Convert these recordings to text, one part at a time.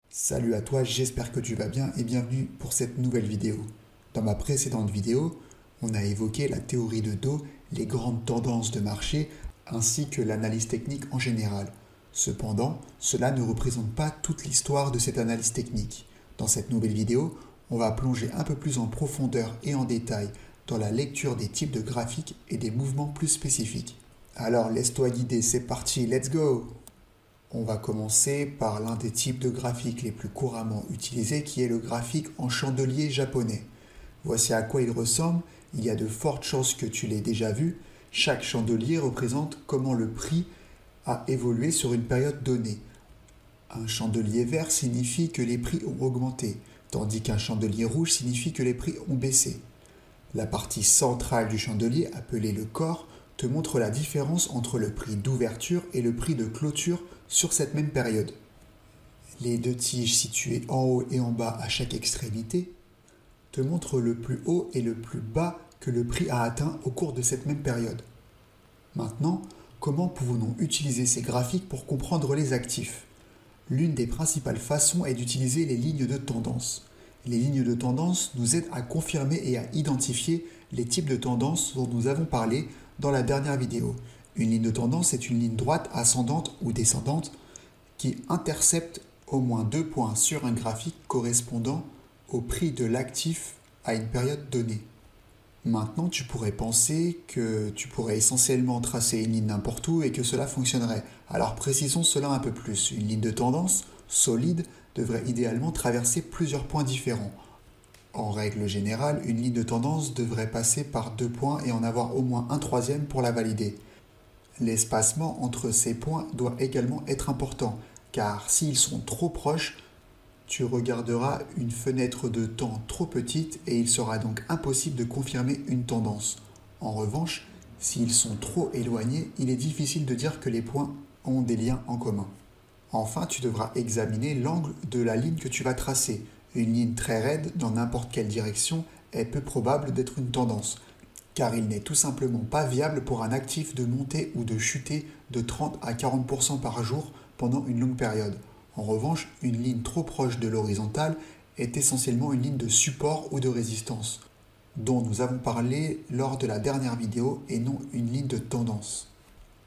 Salut à toi, j'espère que tu vas bien et bienvenue pour cette nouvelle vidéo. Dans ma précédente vidéo, on a évoqué la théorie de dos, les grandes tendances de marché ainsi que l'analyse technique en général. Cependant, cela ne représente pas toute l'histoire de cette analyse technique. Dans cette nouvelle vidéo, on va plonger un peu plus en profondeur et en détail dans la lecture des types de graphiques et des mouvements plus spécifiques. Alors laisse-toi guider, c'est parti, let's go! On va commencer par l'un des types de graphiques les plus couramment utilisés qui est le graphique en chandelier japonais. Voici à quoi il ressemble, il y a de fortes chances que tu l'aies déjà vu. Chaque chandelier représente comment le prix a évolué sur une période donnée. Un chandelier vert signifie que les prix ont augmenté, tandis qu'un chandelier rouge signifie que les prix ont baissé. La partie centrale du chandelier, appelée le corps, te montre la différence entre le prix d'ouverture et le prix de clôture sur cette même période. Les deux tiges situées en haut et en bas à chaque extrémité te montrent le plus haut et le plus bas que le prix a atteint au cours de cette même période. Maintenant, comment pouvons-nous utiliser ces graphiques pour comprendre les actifs ? L'une des principales façons est d'utiliser les lignes de tendance. Les lignes de tendance nous aident à confirmer et à identifier les types de tendances dont nous avons parlé dans la dernière vidéo. Une ligne de tendance est une ligne droite, ascendante ou descendante qui intercepte au moins 2 points sur un graphique correspondant au prix de l'actif à une période donnée. Maintenant, tu pourrais penser que tu pourrais essentiellement tracer une ligne n'importe où et que cela fonctionnerait. Alors précisons cela un peu plus. Une ligne de tendance solide devrait idéalement traverser plusieurs points différents. En règle générale, une ligne de tendance devrait passer par 2 points et en avoir au moins un troisième pour la valider. L'espacement entre ces points doit également être important, car s'ils sont trop proches, tu regarderas une fenêtre de temps trop petite et il sera donc impossible de confirmer une tendance. En revanche, s'ils sont trop éloignés, il est difficile de dire que les points ont des liens en commun. Enfin, tu devras examiner l'angle de la ligne que tu vas tracer. Une ligne très raide dans n'importe quelle direction est peu probable d'être une tendance, car il n'est tout simplement pas viable pour un actif de monter ou de chuter de 30 à 40% par jour pendant une longue période. En revanche, une ligne trop proche de l'horizontale est essentiellement une ligne de support ou de résistance, dont nous avons parlé lors de la dernière vidéo et non une ligne de tendance.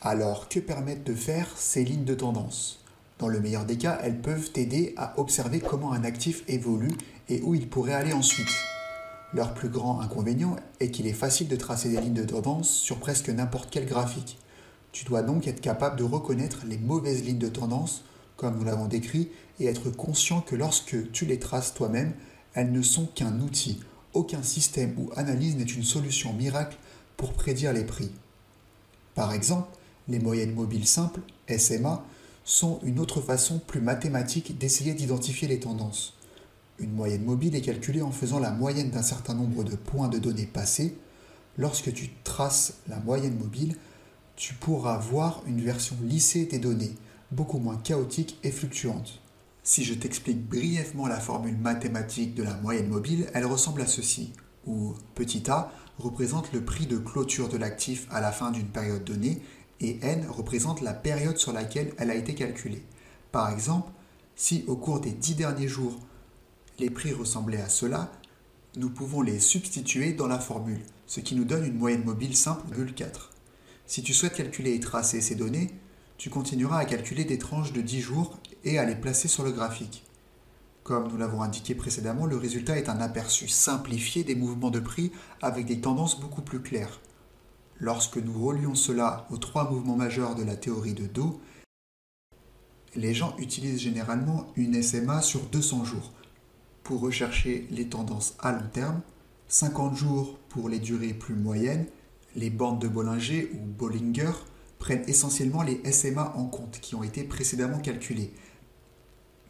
Alors, que permettent de faire ces lignes de tendance ? Dans le meilleur des cas, elles peuvent t'aider à observer comment un actif évolue et où il pourrait aller ensuite. Leur plus grand inconvénient est qu'il est facile de tracer des lignes de tendance sur presque n'importe quel graphique. Tu dois donc être capable de reconnaître les mauvaises lignes de tendance, comme nous l'avons décrit, et être conscient que lorsque tu les traces toi-même, elles ne sont qu'un outil. Aucun système ou analyse n'est une solution miracle pour prédire les prix. Par exemple, les moyennes mobiles simples, SMA, sont une autre façon plus mathématique d'essayer d'identifier les tendances. Une moyenne mobile est calculée en faisant la moyenne d'un certain nombre de points de données passés. Lorsque tu traces la moyenne mobile, tu pourras voir une version lissée des données, beaucoup moins chaotique et fluctuante. Si je t'explique brièvement la formule mathématique de la moyenne mobile, elle ressemble à ceci, où petit a représente le prix de clôture de l'actif à la fin d'une période donnée et n représente la période sur laquelle elle a été calculée. Par exemple, si au cours des 10 derniers jours, les prix ressemblaient à cela, nous pouvons les substituer dans la formule, ce qui nous donne une moyenne mobile simple de 4. Si tu souhaites calculer et tracer ces données, tu continueras à calculer des tranches de 10 jours et à les placer sur le graphique. Comme nous l'avons indiqué précédemment, le résultat est un aperçu simplifié des mouvements de prix avec des tendances beaucoup plus claires. Lorsque nous relions cela aux 3 mouvements majeurs de la théorie de dos, les gens utilisent généralement une SMA sur 200 jours pour rechercher les tendances à long terme, 50 jours pour les durées plus moyennes. Les bandes de Bollinger ou Bollinger prennent essentiellement les SMA en compte qui ont été précédemment calculées.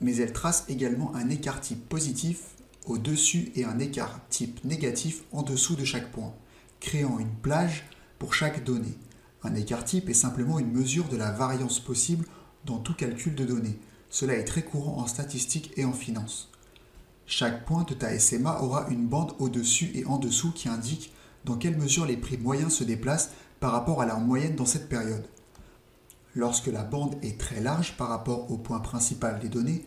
Mais elles tracent également un écart type positif au-dessus et un écart type négatif en dessous de chaque point, créant une plage pour chaque donnée. Un écart type est simplement une mesure de la variance possible dans tout calcul de données. Cela est très courant en statistique et en finance. Chaque point de ta SMA aura une bande au-dessus et en dessous qui indique dans quelle mesure les prix moyens se déplacent par rapport à la moyenne dans cette période. Lorsque la bande est très large par rapport au point principal des données,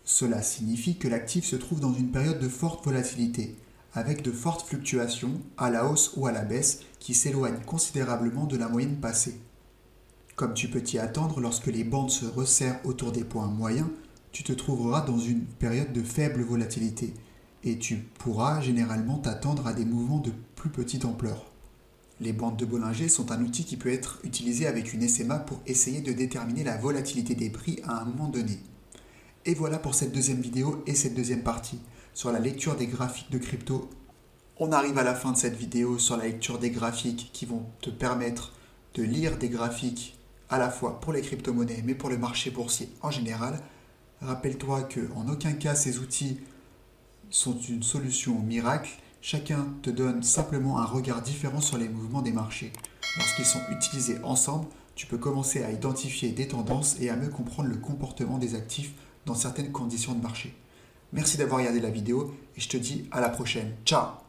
cela signifie que l'actif se trouve dans une période de forte volatilité, avec de fortes fluctuations à la hausse ou à la baisse qui s'éloignent considérablement de la moyenne passée. Comme tu peux t'y attendre, lorsque les bandes se resserrent autour des points moyens, tu te trouveras dans une période de faible volatilité et tu pourras généralement t'attendre à des mouvements de plus petite ampleur. Les bandes de Bollinger sont un outil qui peut être utilisé avec une SMA pour essayer de déterminer la volatilité des prix à un moment donné. Et voilà pour cette deuxième vidéo et cette deuxième partie sur la lecture des graphiques de crypto. On arrive à la fin de cette vidéo sur la lecture des graphiques qui vont te permettre de lire des graphiques à la fois pour les crypto-monnaies mais pour le marché boursier en général. Rappelle-toi qu'en aucun cas ces outils sont une solution miracle. Chacun te donne simplement un regard différent sur les mouvements des marchés. Lorsqu'ils sont utilisés ensemble, tu peux commencer à identifier des tendances et à mieux comprendre le comportement des actifs dans certaines conditions de marché. Merci d'avoir regardé la vidéo et je te dis à la prochaine. Ciao!